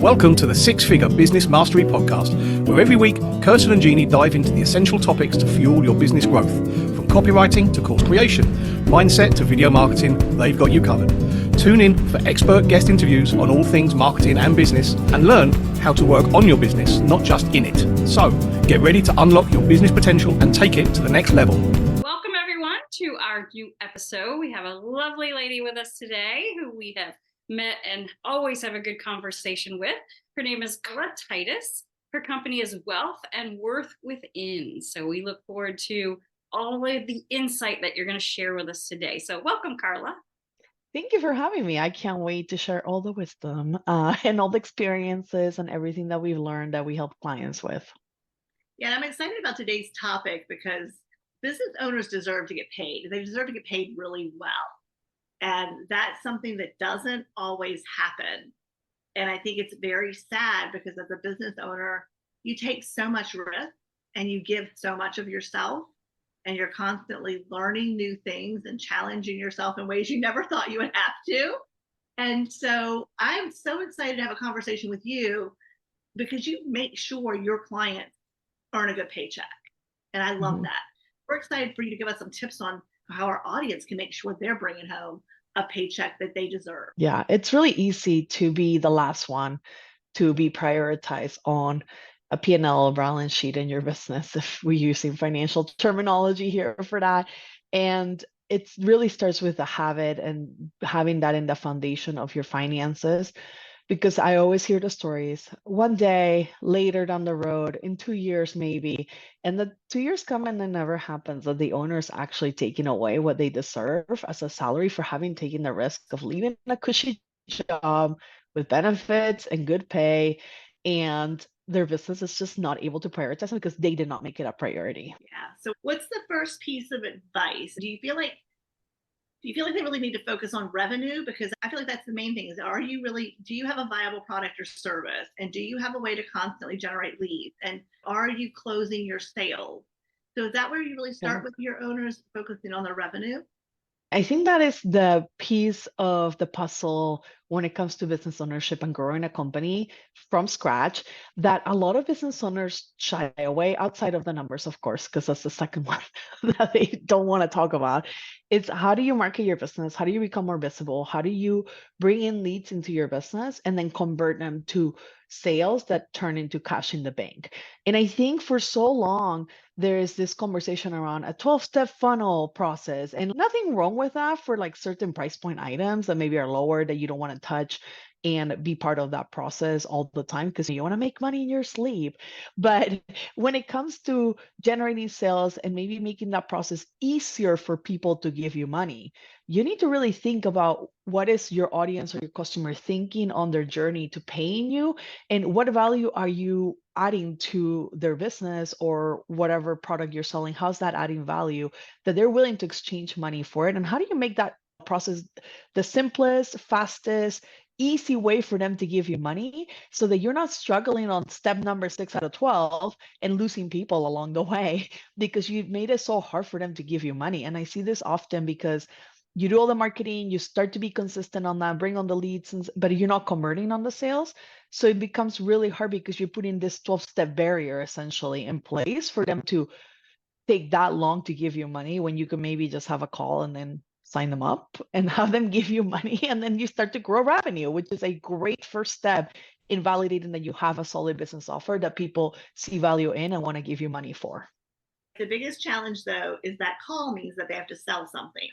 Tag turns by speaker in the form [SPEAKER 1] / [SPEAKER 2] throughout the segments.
[SPEAKER 1] Welcome to the Six Figure Business Mastery Podcast, where every week, Kirsten and Jeannie dive into the essential topics to fuel your business growth. From copywriting to course creation, mindset to video marketing, they've got you covered. Tune in for expert guest interviews on all things marketing and business, and learn how to work on your business, not just in it. So, get ready to unlock your business potential and take it to the next level.
[SPEAKER 2] Welcome, everyone, to our new episode. We have a lovely lady with us today who we have met and always have a good conversation with. Her name is Carla Titus. Her company is Wealth and Worth Within. So we look forward to all of the insight that you're going to share with us today. So welcome, Carla.
[SPEAKER 3] Thank you for having me. I can't wait to share all the wisdom and all the experiences and everything that we've learned that we help clients with.
[SPEAKER 4] Yeah, I'm excited about today's topic because business owners deserve to get paid. They deserve to get paid really well. And that's something that doesn't always happen. And I think it's very sad because as a business owner, you take so much risk and you give so much of yourself, and you're constantly learning new things and challenging yourself in ways you never thought you would have to. And so I'm so excited to have a conversation with you because you make sure your clients earn a good paycheck. And I love that. We're excited for you to give us some tips on how our audience can make sure they're bringing home a paycheck that they deserve.
[SPEAKER 3] Yeah, it's really easy to be the last one to be prioritized on a P&L balance sheet in your business, if we're using financial terminology here for that. And it really starts with a habit and having that in the foundation of your finances. Because I always hear the stories one day later down the road, in 2 years maybe, and the 2 years come and it never happens, that the owner's actually taking away what they deserve as a salary for having taken the risk of leaving a cushy job with benefits and good pay, and their business is just not able to prioritize because they did not make it a priority.
[SPEAKER 4] Yeah. So what's the first piece of advice? Do you feel like they really need to focus on revenue? Because I feel like that's the main thing is, do you have a viable product or service? And do you have a way to constantly generate leads? And are you closing your sales? So is that where you really start with your owners focusing on their revenue?
[SPEAKER 3] I think that is the piece of the puzzle when it comes to business ownership and growing a company from scratch, that a lot of business owners shy away outside of the numbers, of course, because that's the second one that they don't want to talk about. It's how do you market your business? How do you become more visible? How do you bring in leads into your business and then convert them to sales that turn into cash in the bank? And I think for so long, there is this conversation around a 12-step funnel process, and nothing wrong with that for like certain price point items that maybe are lower that you don't want to touch and be part of that process all the time because you want to make money in your sleep. But when it comes to generating sales and maybe making that process easier for people to give you money, you need to really think about what is your audience or your customer thinking on their journey to paying you, and what value are you adding to their business or whatever product you're selling. How's that adding value that they're willing to exchange money for it? And how do you make that process the simplest, fastest, easy way for them to give you money so that you're not struggling on step number 6 out of 12 and losing people along the way because you've made it so hard for them to give you money? And I see this often because you do all the marketing, you start to be consistent on that, bring on the leads, but you're not converting on the sales. So it becomes really hard because you're putting this 12-step barrier essentially in place for them to take that long to give you money when you could maybe just have a call and then sign them up and have them give you money. And then you start to grow revenue, which is a great first step in validating that you have a solid business offer that people see value in and want to give you money for.
[SPEAKER 4] The biggest challenge, though, is that call means that they have to sell something.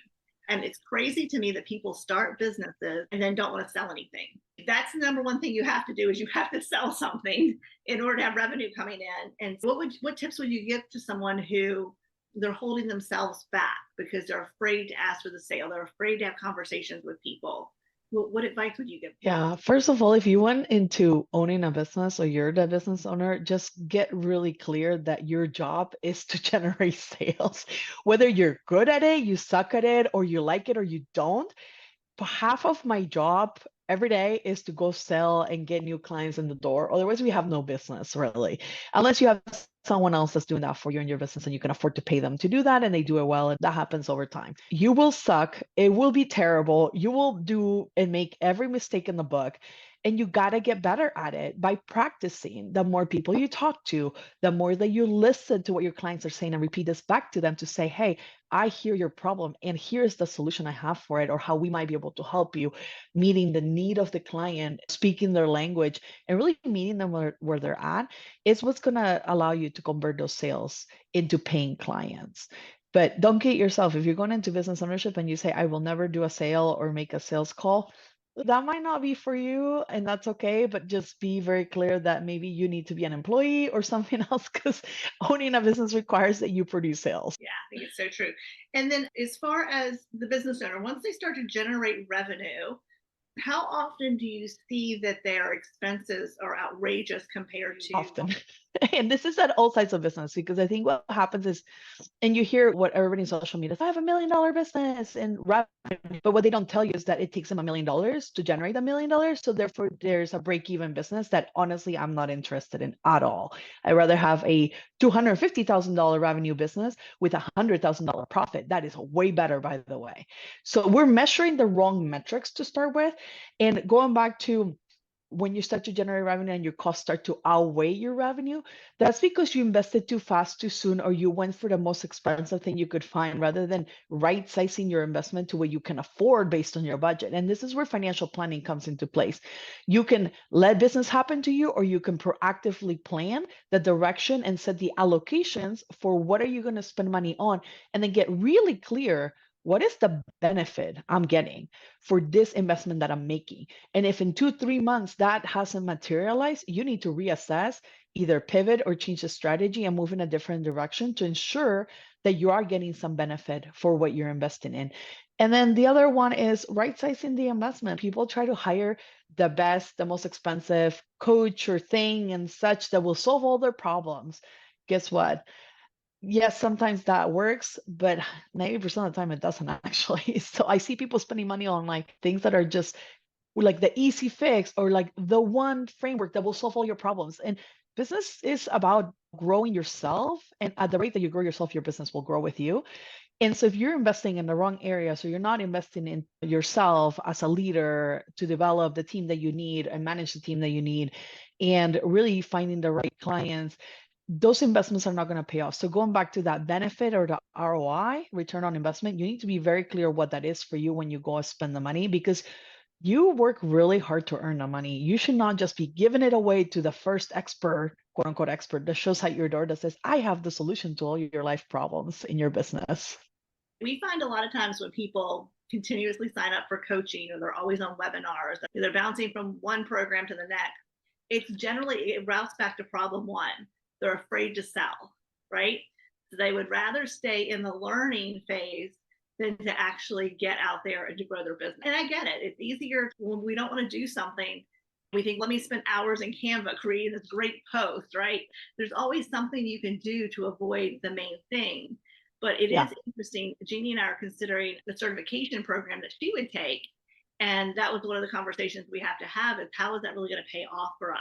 [SPEAKER 4] And it's crazy to me that people start businesses and then don't want to sell anything. That's the number one thing you have to do is you have to sell something in order to have revenue coming in. And what tips would you give to someone who they're holding themselves back because they're afraid to ask for the sale? They're afraid to have conversations with people. What advice would you give?
[SPEAKER 3] Yeah, first of all, if you went into owning a business or you're the business owner, just get really clear that your job is to generate sales. Whether you're good at it, you suck at it, or you like it or you don't. Half of my job every day is to go sell and get new clients in the door. Otherwise, we have no business really, unless you have someone else that's doing that for you in your business and you can afford to pay them to do that and they do it well, and that happens over time. You will suck. It will be terrible. You will do and make every mistake in the book. And you got to get better at it by practicing. The more people you talk to, the more that you listen to what your clients are saying and repeat this back to them to say, hey, I hear your problem and here's the solution I have for it, or how we might be able to help you, meeting the need of the client, speaking their language, and really meeting them where they're at is what's going to allow you to convert those sales into paying clients. But don't kid yourself. If you're going into business ownership and you say, I will never do a sale or make a sales call, that might not be for you, and that's okay. But just be very clear that maybe you need to be an employee or something else, because owning a business requires that you produce sales.
[SPEAKER 4] Yeah, I think it's so true. And then as far as the business owner, once they start to generate revenue, how often do you see that their expenses are outrageous compared to
[SPEAKER 3] Often. And this is at all sides of business, because I think what happens is, and you hear what everybody in social media, I have $1 million business and revenue, but what they don't tell you is that it takes them $1 million to generate $1 million. So therefore there's a break-even business that honestly I'm not interested in at all. I'd rather have a $250,000 revenue business with a $100,000 profit. That is way better, by the way. So we're measuring the wrong metrics to start with. And going back to when you start to generate revenue and your costs start to outweigh your revenue, that's because you invested too fast, too soon, or you went for the most expensive thing you could find rather than right sizing your investment to what you can afford based on your budget. And this is where financial planning comes into place. You can let business happen to you, or you can proactively plan the direction and set the allocations for what are you going to spend money on, and then get really clear. What is the benefit I'm getting for this investment that I'm making? And if in 2-3 months that hasn't materialized, you need to reassess, either pivot or change the strategy and move in a different direction to ensure that you are getting some benefit for what you're investing in. And then the other one is right sizing the investment. People try to hire the best, the most expensive coach or thing and such that will solve all their problems. Guess what? Yes, sometimes that works, but 90% of the time it doesn't actually. So I see people spending money on like things that are just like the easy fix, or like the one framework that will solve all your problems. And business is about growing yourself. And at the rate that you grow yourself, your business will grow with you. And so if you're investing in the wrong area, so you're not investing in yourself as a leader to develop the team that you need and manage the team that you need, and really finding the right clients, those investments are not going to pay off. So going back to that benefit or the ROI, return on investment, you need to be very clear what that is for you when you go spend the money, because you work really hard to earn the money. You should not just be giving it away to the first expert, quote unquote expert, that shows at your door that says, I have the solution to all your life problems in your business.
[SPEAKER 4] We find a lot of times when people continuously sign up for coaching, or they're always on webinars, they're bouncing from one program to the next, it's generally, it routes back to problem one. They're afraid to sell, right? So they would rather stay in the learning phase than to actually get out there and to grow their business. And I get it. It's easier when we don't want to do something. We think, let me spend hours in Canva creating this great post, right? There's always something you can do to avoid the main thing. But it is interesting. Jeannie and I are considering the certification program that she would take. And that was one of the conversations we have to have, is how is that really going to pay off for us?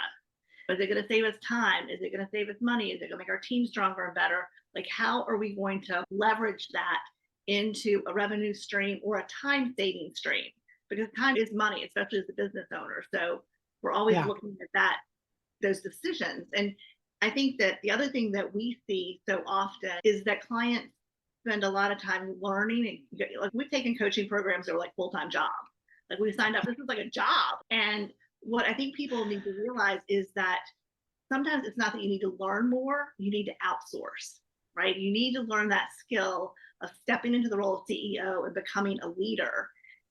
[SPEAKER 4] Is it going to save us time? Is it going to save us money? Is it going to make our team stronger and better? Like, how are we going to leverage that into a revenue stream or a time saving stream? Because time is money, especially as a business owner. So we're always looking at those decisions. And I think that the other thing that we see so often is that clients spend a lot of time learning. And like, we've taken coaching programs that are like full-time job. Like, we signed up, this is like a job. And what I think people need to realize is that sometimes it's not that you need to learn more, you need to outsource, right? You need to learn that skill of stepping into the role of CEO and becoming a leader.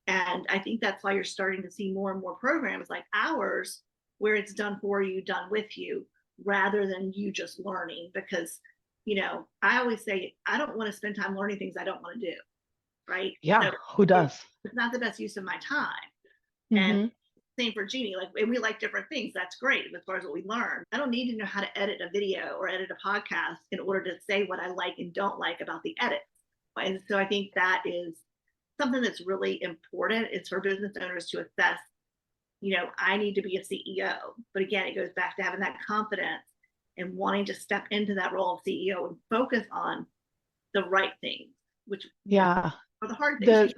[SPEAKER 4] And I think that's why you're starting to see more and more programs like ours, where it's done for you, done with you, rather than you just learning. Because, you know, I always say, I don't want to spend time learning things I don't want to do, right?
[SPEAKER 3] Yeah,
[SPEAKER 4] so
[SPEAKER 3] who does?
[SPEAKER 4] It's not the best use of my time.
[SPEAKER 3] Mm-hmm.
[SPEAKER 4] And same for Jeannie, like, and we like different things. That's great as far as what we learn. I don't need to know how to edit a video or edit a podcast in order to say what I like and don't like about the edit. And so I think that is something that's really important. It's for business owners to assess, you know, I need to be a CEO. But again, it goes back to having that confidence and wanting to step into that role of CEO and focus on the right things, which
[SPEAKER 3] are
[SPEAKER 4] the hard things.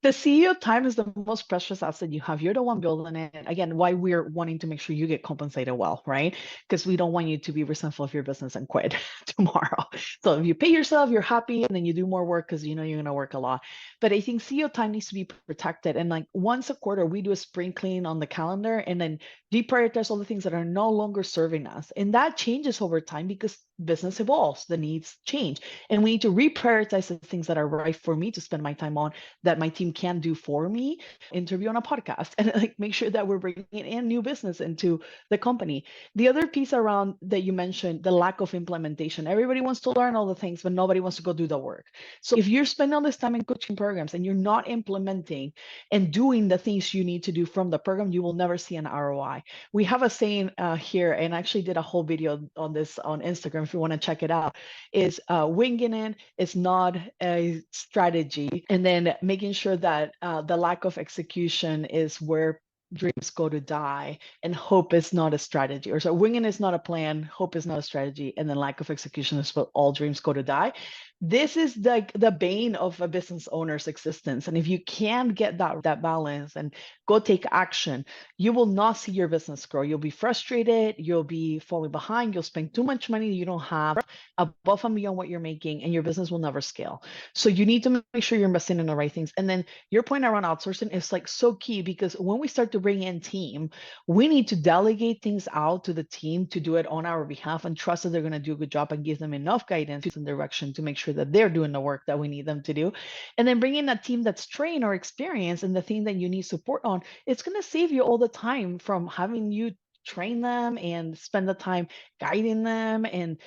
[SPEAKER 3] The CEO time is the most precious asset you have. You're the one building it. Again, why we're wanting to make sure you get compensated well, right? Because we don't want you to be resentful of your business and quit tomorrow. So if you pay yourself, you're happy, and then you do more work because you know you're going to work a lot. But I think CEO time needs to be protected. And like once a quarter, we do a spring clean on the calendar and then deprioritize all the things that are no longer serving us. And that changes over time because business evolves, the needs change. And we need to reprioritize the things that are right for me to spend my time on that my team can do for me, interview on a podcast, and like make sure that we're bringing in new business into the company. The other piece around that you mentioned, the lack of implementation. Everybody wants to learn all the things, but nobody wants to go do the work. So if you're spending all this time in coaching programs and you're not implementing and doing the things you need to do from the program, you will never see an ROI. We have a saying here, and I actually did a whole video on this on Instagram if you want to check it out, is winging it is not a strategy. And then making sure that the lack of execution is where dreams go to die, and hope is not a strategy. Or so winging is not a plan, hope is not a strategy, and then lack of execution is what all dreams go to die. This is the bane of a business owner's existence. And if you can get that balance and go take action, you will not see your business grow. You'll be frustrated, you'll be falling behind, you'll spend too much money you don't have above and beyond what you're making, and your business will never scale. So you need to make sure you're investing in the right things. And then your point around outsourcing is like so key, because when we start to bring in team, we need to delegate things out to the team to do it on our behalf and trust that they're going to do a good job and give them enough guidance and direction to make sure that they're doing the work that we need them to do. And then bring in a team that's trained or experienced in the thing that you need support on. It's going to save you all the time from having you train them and spend the time guiding them, and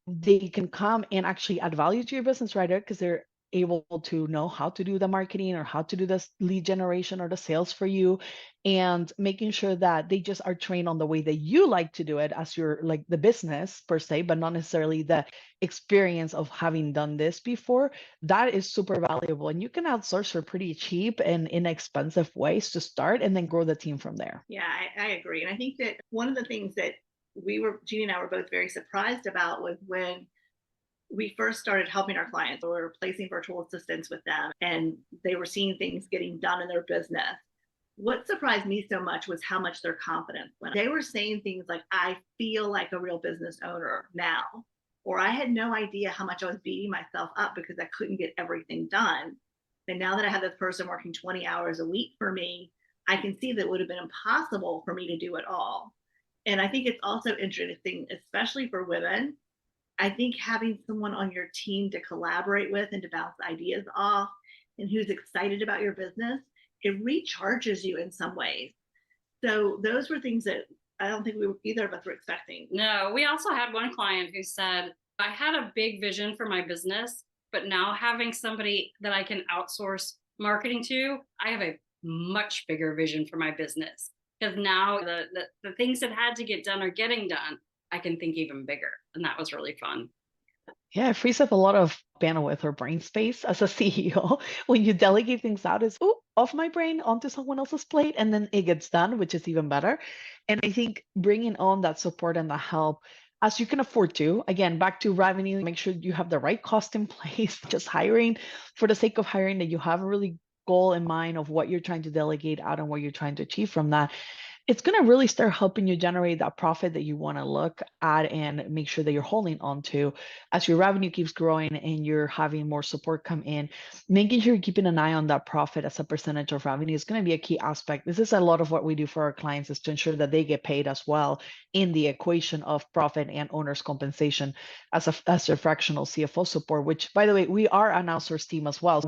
[SPEAKER 3] they can come and actually add value to your business right there because they're able to know how to do the marketing or how to do the lead generation or the sales for you, and making sure that they just are trained on the way that you like to do it as your like the business per se, but not necessarily the experience of having done this before. That is super valuable, and you can outsource for pretty cheap and inexpensive ways to start and then grow the team from there.
[SPEAKER 4] Yeah, I agree. And I think that one of the things that Jeannie and I were both very surprised about was when we first started helping our clients. We were placing virtual assistants with them, and they were seeing things getting done in their business. What surprised me so much was how much their confidence went. They were saying things like, I feel like a real business owner now, or I had no idea how much I was beating myself up because I couldn't get everything done. And now that I have this person working 20 hours a week for me, I can see that it would have been impossible for me to do it all. And I think it's also interesting, especially for women. I think having someone on your team to collaborate with and to bounce ideas off, and who's excited about your business, it recharges you in some ways. So those were things that I don't think either of us were expecting.
[SPEAKER 2] No, we also had one client who said, I had a big vision for my business, but now having somebody that I can outsource marketing to, I have a much bigger vision for my business, because now the things that had to get done are getting done. I can think even bigger. And that was really fun.
[SPEAKER 3] Yeah, it frees up a lot of bandwidth or brain space as a CEO when you delegate things out. Is off my brain onto someone else's plate, and then it gets done, which is even better. And I think bringing on that support and the help as you can afford to, again, back to revenue, make sure you have the right cost in place. Just hiring for the sake of hiring, that you have a really goal in mind of what you're trying to delegate out and what you're trying to achieve from that. It's going to really start helping you generate that profit that you want to look at and make sure that you're holding on to as your revenue keeps growing and you're having more support come in. Making sure you're keeping an eye on that profit as a percentage of revenue is going to be a key aspect. This is a lot of what we do for our clients, is to ensure that they get paid as well in the equation of profit and owner's compensation as a fractional CFO support, which, by the way, we are an outsourced team as well.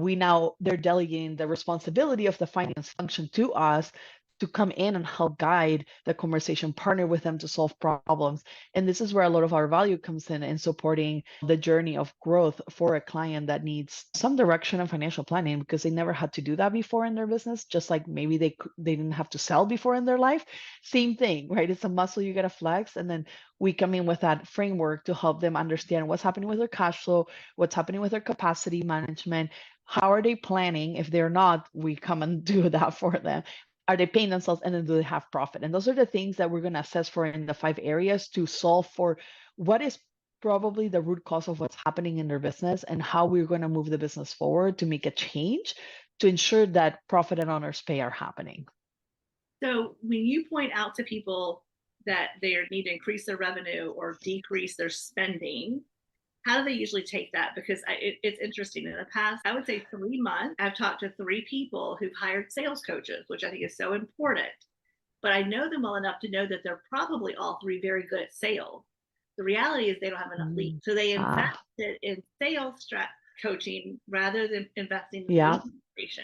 [SPEAKER 3] They're delegating the responsibility of the finance function to us to come in and help guide the conversation, partner with them to solve problems. And this is where a lot of our value comes in supporting the journey of growth for a client that needs some direction and financial planning, because they never had to do that before in their business, just like maybe they didn't have to sell before in their life. Same thing, right? It's a muscle you got to flex. And then we come in with that framework to help them understand what's happening with their cash flow, what's happening with their capacity management, how are they planning? If they're not, we come and do that for them. Are they paying themselves, and then do they have profit? And those are the things that we're going to assess for in the 5 areas to solve for what is probably the root cause of what's happening in their business and how we're going to move the business forward to make a change to ensure that profit and owner's pay are happening.
[SPEAKER 4] So when you point out to people that they need to increase their revenue or decrease their spending, how do they usually take that? Because it's interesting. In the past, I would say 3 months, I've talked to 3 people who've hired sales coaches, which I think is so important. But I know them well enough to know that they're probably all 3 very good at sales. The reality is they don't have enough leads. So they invested in sales coaching rather than investing in lead generation.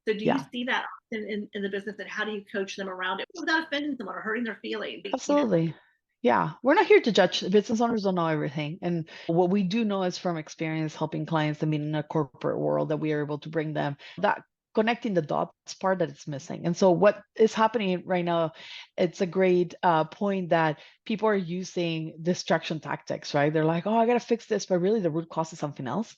[SPEAKER 4] So do you see that often in the business, and how do you coach them around it without offending someone or hurting their feelings?
[SPEAKER 3] Absolutely. Yeah, we're not here to judge. Business owners don't know everything. And what we do know is from experience helping clients, I mean, in a corporate world, that we are able to bring them that connecting the dots part that it's missing. And so what is happening right now, it's a great point that people are using distraction tactics, right? They're like, oh, I got to fix this, but really the root cause is something else.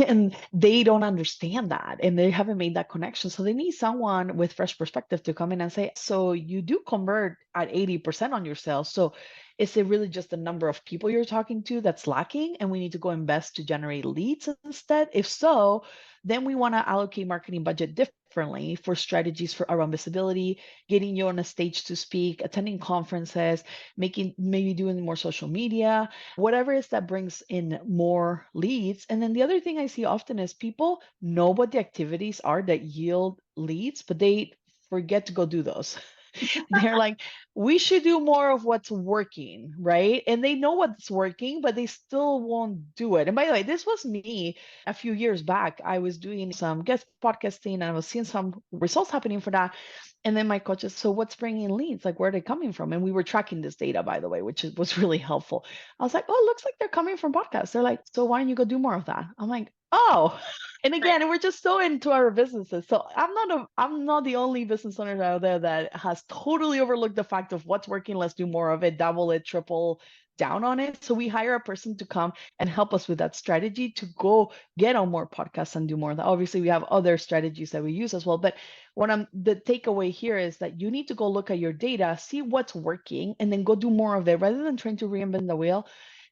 [SPEAKER 3] And they don't understand that, and they haven't made that connection. So they need someone with fresh perspective to come in and say, so you do convert at 80% on your sales. So is it really just the number of people you're talking to that's lacking, and we need to go invest to generate leads instead? If so, then we want to allocate marketing budget differently for strategies for around visibility, getting you on a stage to speak, attending conferences, maybe doing more social media, whatever it is that brings in more leads. And then the other thing I see often is people know what the activities are that yield leads, but they forget to go do those. They're like, we should do more of what's working, right? And they know what's working, but they still won't do it. And by the way, this was me a few years back. I was doing some guest podcasting and I was seeing some results happening for that. And then my coach said, so what's bringing leads? Like, where are they coming from? And we were tracking this data, by the way, which was really helpful. I was like, oh, it looks like they're coming from podcasts. They're like, so why don't you go do more of that? I'm like, oh, and again, we're just so into our businesses. So I'm not the only business owner out there that has totally overlooked the fact of what's working. Let's do more of it, double it, triple down on it. So we hire a person to come and help us with that strategy to go get on more podcasts and do more of that. Obviously, we have other strategies that we use as well. But the takeaway here is that you need to go look at your data, see what's working, and then go do more of it rather than trying to reinvent the wheel.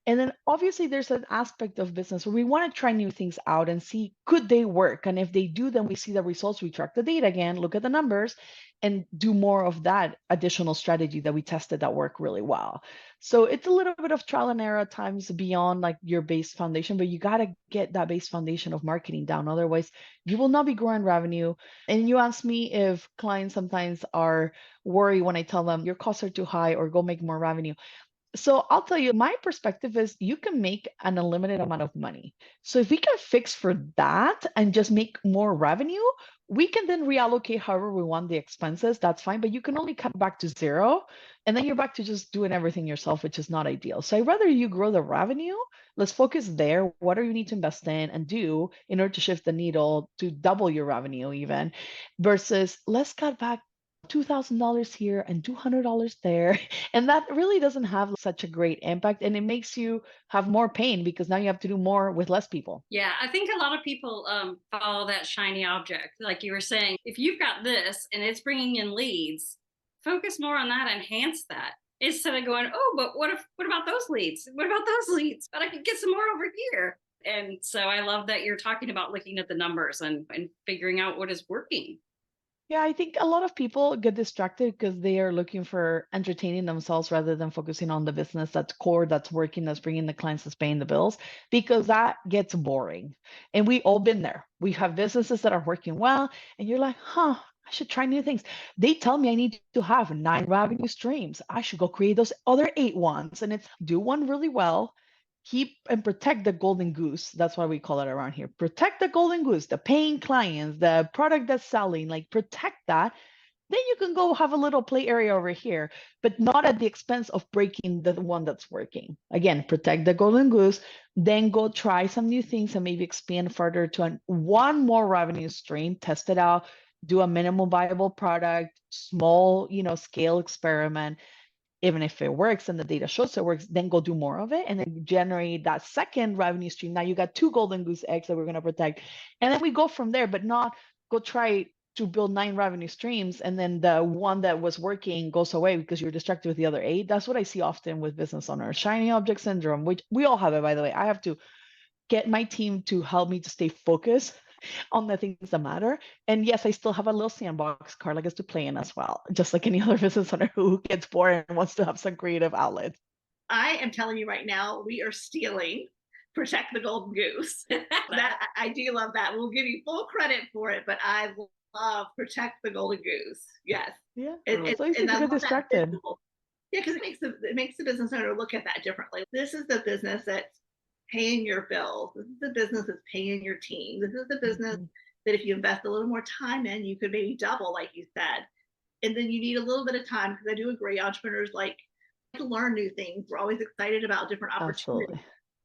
[SPEAKER 3] And then obviously there's an aspect of business where we want to try new things out and see, could they work? And if they do, then we see the results, we track the data again, look at the numbers, and do more of that additional strategy that we tested that worked really well. So it's a little bit of trial and error at times beyond like your base foundation, but you got to get that base foundation of marketing down. Otherwise, you will not be growing revenue. And you ask me if clients sometimes are worried when I tell them your costs are too high or go make more revenue. So I'll tell you, my perspective is you can make an unlimited amount of money. So if we can fix for that and just make more revenue, we can then reallocate however we want the expenses. That's fine, but you can only cut back to zero. And then you're back to just doing everything yourself, which is not ideal. So I'd rather you grow the revenue. Let's focus there. What do you need to invest in and do in order to shift the needle to double your revenue even, versus let's cut back $2,000 here and $200 there. And that really doesn't have such a great impact. And it makes you have more pain because now you have to do more with less people.
[SPEAKER 2] Yeah, I think a lot of people follow that shiny object. Like you were saying, if you've got this and it's bringing in leads, focus more on that, enhance that. Instead of going, oh, but what about those leads? What about those leads? But I could get some more over here. And so I love that you're talking about looking at the numbers and figuring out what is working.
[SPEAKER 3] Yeah, I think a lot of people get distracted because they are looking for entertaining themselves rather than focusing on the business that's core, that's working, that's bringing the clients, that's paying the bills, because that gets boring. And we all been there. We have businesses that are working well, and you're like, I should try new things. They tell me I need to have 9 revenue streams. I should go create those other 8 ones. And it's do one really well, keep and protect the golden goose. That's why we call it around here. Protect the golden goose, the paying clients, the product that's selling, like protect that. Then you can go have a little play area over here, but not at the expense of breaking the one that's working. Again, protect the golden goose, then go try some new things and maybe expand further to one more revenue stream, test it out, do a minimum viable product, small, scale experiment. Even if it works and the data shows it works, then go do more of it and then generate that second revenue stream. Now you got 2 golden goose eggs that we're going to protect. And then we go from there, but not go try to build 9 revenue streams and then the one that was working goes away because you're distracted with the other 8. That's what I see often with business owners. Shiny object syndrome, which we all have it, by the way. I have to get my team to help me to stay focused on the things that matter. And yes, I still have a little sandbox Carla gets to play in as well, just like any other business owner who gets bored and wants to have some creative outlets.
[SPEAKER 4] I am telling you right now, we are stealing Protect the Golden Goose. That I do love that. We'll give you full credit for it, but I love Protect the Golden Goose. Yes.
[SPEAKER 3] Yeah.
[SPEAKER 4] It,
[SPEAKER 3] So easy
[SPEAKER 4] and
[SPEAKER 3] to
[SPEAKER 4] I
[SPEAKER 3] get
[SPEAKER 4] love that
[SPEAKER 3] distracted.
[SPEAKER 4] visual. Yeah, because it makes the business owner look at that differently. This is the business that's paying your bills. This is the business that's paying your team. This is the business that if you invest a little more time in, you could maybe double, like you said. And then you need a little bit of time, because I do agree, entrepreneurs like to learn new things. We're always excited about different opportunities.
[SPEAKER 3] Absolutely.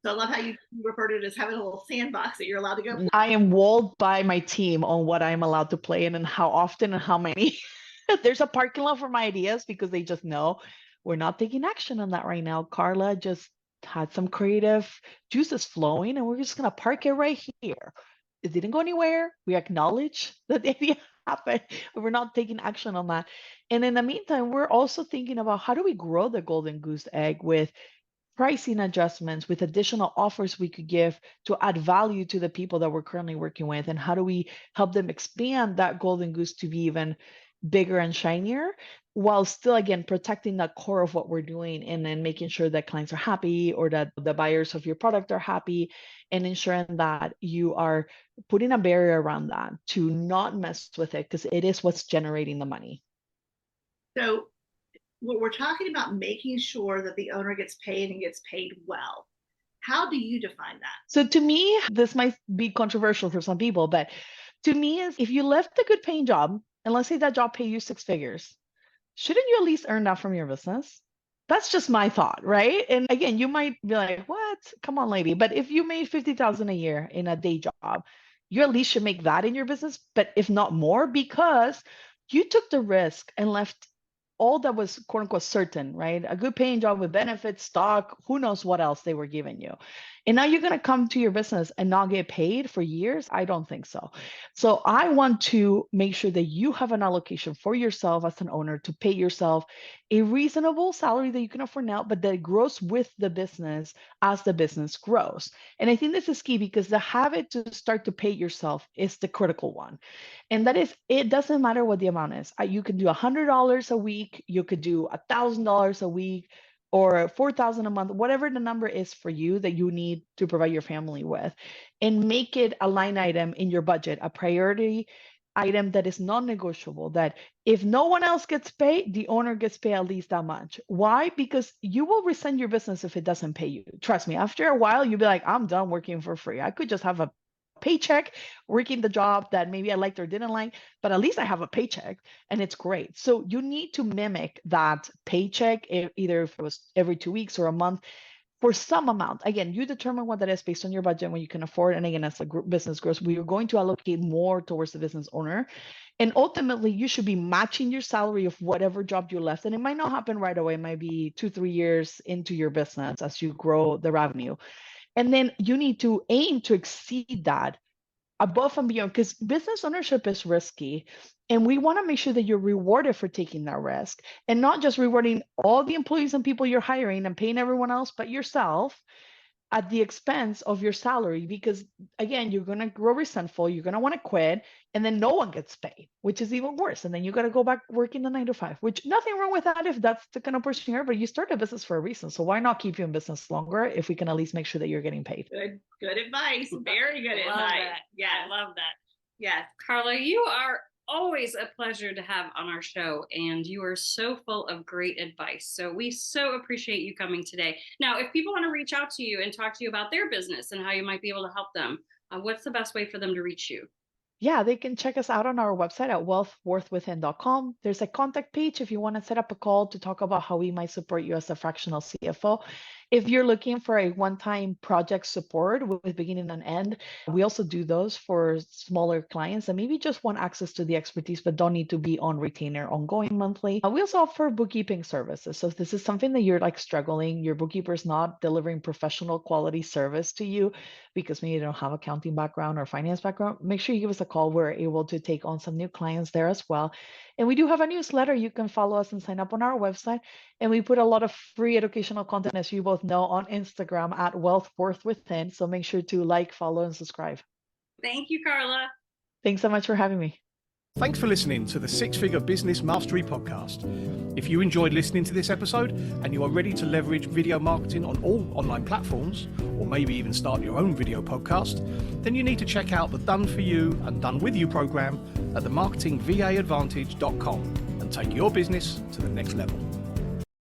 [SPEAKER 4] So I love how you refer to it as having a little sandbox that you're allowed to go play.
[SPEAKER 3] I am walled by my team on what I'm allowed to play in and how often and how many. There's a parking lot for my ideas because they just know we're not taking action on that right now. Carla just had some creative juices flowing and we're just going to park it right here. It didn't go anywhere. We acknowledge that the idea happened, but we're not taking action on that. And in the meantime, we're also thinking about how do we grow the golden goose egg with pricing adjustments, with additional offers we could give to add value to the people that we're currently working with, and how do we help them expand that golden goose to be even bigger and shinier, while still again protecting that core of what we're doing, and then making sure that clients are happy or that the buyers of your product are happy, and ensuring that you are putting a barrier around that to not mess with it, because it is what's generating the money.
[SPEAKER 4] So we're talking about making sure that the owner gets paid and gets paid well. How do you define that?
[SPEAKER 3] So to me, this might be controversial for some people, but to me is if you left a good paying job, and let's say that job pay you 6 figures, shouldn't you at least earn that from your business? That's just my thought, right? And again, you might be like, what? Come on, lady. But if you made 50,000 a year in a day job, you at least should make that in your business, but if not more, because you took the risk and left all that was quote unquote certain, right? A good paying job with benefits, stock, who knows what else they were giving you. And now you're going to come to your business and not get paid for years? I don't think so. So I want to make sure that you have an allocation for yourself as an owner to pay yourself a reasonable salary that you can afford now, but that grows with the business as the business grows. And I think this is key because the habit to start to pay yourself is the critical one. And that is, it doesn't matter what the amount is. You could do $100 a week, you could do $1,000 a week, or 4,000 a month, whatever the number is for you that you need to provide your family with, and make it a line item in your budget, a priority item that is non-negotiable, that if no one else gets paid, the owner gets paid at least that much. Why? Because you will resent your business if it doesn't pay you. Trust me, after a while, you'll be like, I'm done working for free. I could just have a paycheck working the job that maybe I liked or didn't like, but at least I have a paycheck and it's great. So you need to mimic that paycheck, either if it was every 2 weeks or a month, for some amount. Again, you determine what that is based on your budget and what you can afford. And again, as the business grows, we are going to allocate more towards the business owner. And ultimately, you should be matching your salary of whatever job you left. And it might not happen right away. It might be 2-3 years into your business as you grow the revenue. And then you need to aim to exceed that above and beyond, because business ownership is risky. And we want to make sure that you're rewarded for taking that risk, and not just rewarding all the employees and people you're hiring and paying everyone else but yourself at the expense of your salary. Because again, you're going to grow resentful, you're going to want to quit, and then no one gets paid, which is even worse. And then you got to go back working the 9 to 5, which nothing wrong with that if that's the kind of person you're, but you start a business for a reason. So why not keep you in business longer if we can at least make sure that you're getting paid?
[SPEAKER 4] Good advice. Very good advice.
[SPEAKER 2] Yeah, I love that.
[SPEAKER 4] Yes.
[SPEAKER 2] Carla, you are always a pleasure to have on our show, and you are so full of great advice. So we so appreciate you coming today. Now, if people want to reach out to you and talk to you about their business and how you might be able to help them, what's the best way for them to reach you?
[SPEAKER 3] Yeah, they can check us out on our website at wealthworthwithin.com. There's a contact page if you want to set up a call to talk about how we might support you as a fractional CFO. If you're looking for a one-time project support with beginning and end, we also do those for smaller clients that maybe just want access to the expertise but don't need to be on retainer ongoing monthly. We also offer bookkeeping services. So if this is something that you're like struggling, your bookkeeper is not delivering professional quality service to you because maybe you don't have accounting background or finance background, make sure you give us a call. We're able to take on some new clients there as well. And we do have a newsletter. You can follow us and sign up on our website. And we put a lot of free educational content, as you both know, on Instagram at Wealth Worth Within. So make sure to like, follow, and subscribe.
[SPEAKER 2] Thank you, Carla.
[SPEAKER 3] Thanks so much for having me.
[SPEAKER 1] Thanks for listening to the Six Figure Business Mastery Podcast. If you enjoyed listening to this episode and you are ready to leverage video marketing on all online platforms, or maybe even start your own video podcast, then you need to check out the Done For You and Done With You program at themarketingvaadvantage.com and take your business to the next level.